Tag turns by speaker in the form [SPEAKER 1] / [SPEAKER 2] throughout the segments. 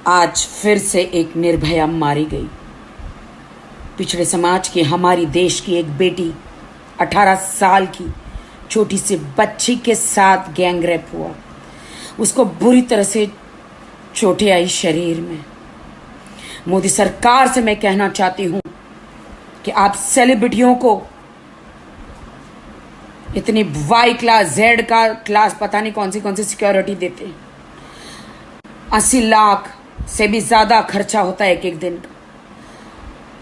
[SPEAKER 1] आज फिर से एक निर्भया मारी गई। पिछड़े समाज की हमारी देश की एक बेटी 18 साल की छोटी सी बच्ची के साथ गैंग रेप हुआ। उसको बुरी तरह से चोटें आई शरीर में। मोदी सरकार से मैं कहना चाहती हूं कि आप सेलिब्रिटियों को इतनी वाई क्लास जेड का क्लास पता नहीं कौन सी सिक्योरिटी देते हैं। 80 लाख से भी ज्यादा खर्चा होता है एक एक दिन का।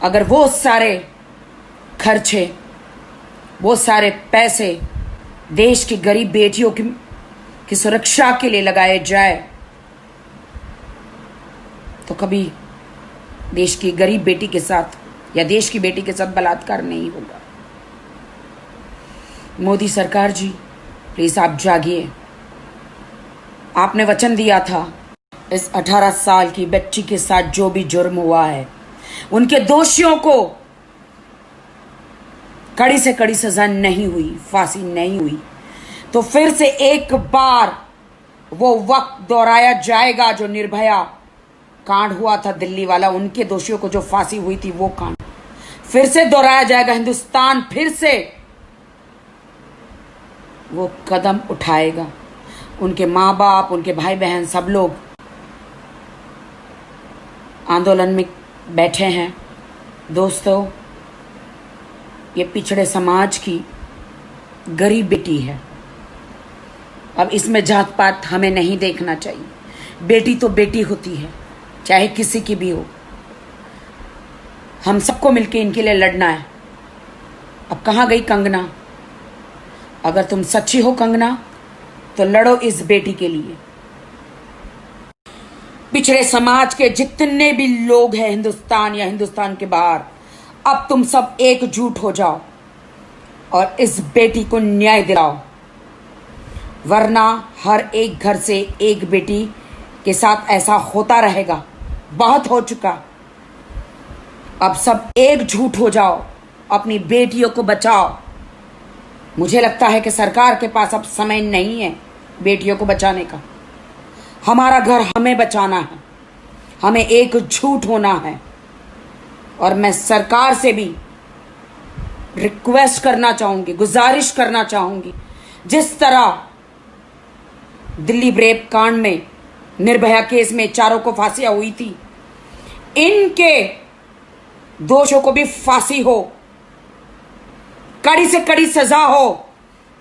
[SPEAKER 1] अगर वो सारे खर्चे, वो सारे पैसे देश की गरीब बेटियों की सुरक्षा के लिए लगाए जाए तो कभी देश की गरीब बेटी के साथ या देश की बेटी के साथ बलात्कार नहीं होगा। मोदी सरकार जी, प्लीज आप जागिए। आपने वचन दिया था इस 18 साल की बच्ची के साथ जो भी जुर्म हुआ है उनके दोषियों को कड़ी से कड़ी सजा नहीं हुई, फांसी नहीं हुई, तो फिर से एक बार वो वक्त दोहराया जाएगा जो निर्भया कांड हुआ था दिल्ली वाला। उनके दोषियों को जो फांसी हुई थी वो कांड फिर से दोहराया जाएगा। हिंदुस्तान फिर से वो कदम उठाएगा। उनके माँ बाप, उनके भाई बहन सब लोग आंदोलन में बैठे हैं। दोस्तों, ये पिछड़े समाज की गरीब बेटी है। अब इसमें जात पात हमें नहीं देखना चाहिए। बेटी तो बेटी होती है, चाहे किसी की भी हो। हम सबको मिलकर इनके लिए लड़ना है। अब कहाँ गई कंगना? अगर तुम सच्ची हो कंगना तो लड़ो इस बेटी के लिए। पिछड़े समाज के जितने भी लोग हैं हिंदुस्तान या हिंदुस्तान के बाहर, अब तुम सब एकजुट हो जाओ और इस बेटी को न्याय दिलाओ, वरना हर एक घर से एक बेटी के साथ ऐसा होता रहेगा। बहुत हो चुका। अब सब एकजुट हो जाओ, अपनी बेटियों को बचाओ। मुझे लगता है कि सरकार के पास अब समय नहीं है बेटियों को बचाने का। हमारा घर हमें बचाना है, हमें एकजुट होना है। और मैं सरकार से भी रिक्वेस्ट करना चाहूंगी, गुजारिश करना चाहूंगी, जिस तरह दिल्ली रेप कांड में, निर्भया केस में चारों को फांसियां हुई थी, इनके दोषों को भी फांसी हो, कड़ी से कड़ी सजा हो,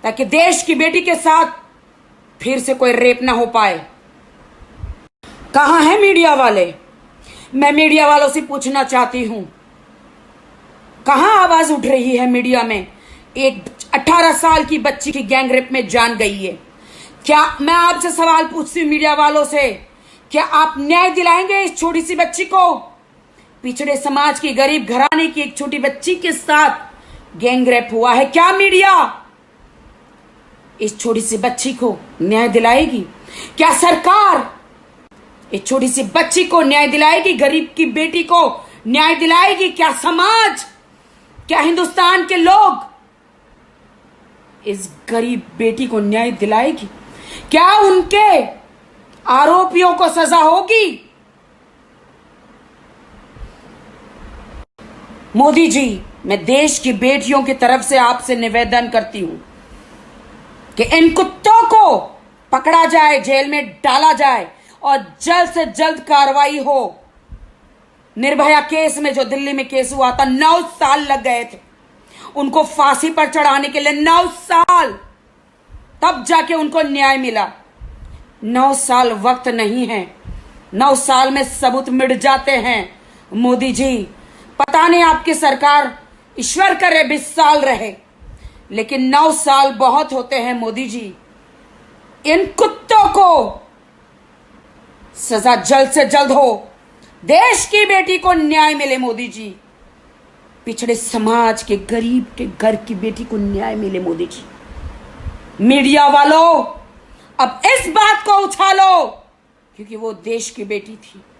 [SPEAKER 1] ताकि देश की बेटी के साथ फिर से कोई रेप ना हो पाए। कहां है मीडिया वाले? मैं मीडिया वालों से पूछना चाहती हूं, कहां आवाज उठ रही है मीडिया में? एक 18 साल की बच्ची की गैंग रेप में जान गई है। क्या मैं आपसे सवाल पूछती हूं मीडिया वालों से, क्या आप न्याय दिलाएंगे इस छोटी सी बच्ची को? पिछड़े समाज की गरीब घराने की एक छोटी बच्ची के साथ गैंग रेप हुआ है। क्या मीडिया इस छोटी सी बच्ची को न्याय दिलाएगी? क्या सरकार इस छोटी सी बच्ची को न्याय दिलाएगी? गरीब की बेटी को न्याय दिलाएगी? क्या समाज, क्या हिंदुस्तान के लोग इस गरीब बेटी को न्याय दिलाएगी? क्या उनके आरोपियों को सजा होगी? मोदी जी, मैं देश की बेटियों की तरफ से आपसे निवेदन करती हूं कि इन कुत्तों को पकड़ा जाए, जेल में डाला जाए और जल्द से जल्द कार्रवाई हो। निर्भया केस में, जो दिल्ली में केस हुआ था, 9 साल लग गए थे उनको फांसी पर चढ़ाने के लिए। 9 साल, तब जाके उनको न्याय मिला। 9 साल वक्त नहीं है। 9 साल में सबूत मिट जाते हैं। मोदी जी, पता नहीं आपकी सरकार, ईश्वर करे 20 साल रहे, लेकिन 9 साल बहुत होते हैं। मोदी जी, इन कुत्तों को सजा जल्द से जल्द हो, देश की बेटी को न्याय मिले। मोदी जी, पिछड़े समाज के गरीब के घर की बेटी को न्याय मिले। मोदी जी, मीडिया वालों, अब इस बात को उछालो, क्योंकि वो देश की बेटी थी।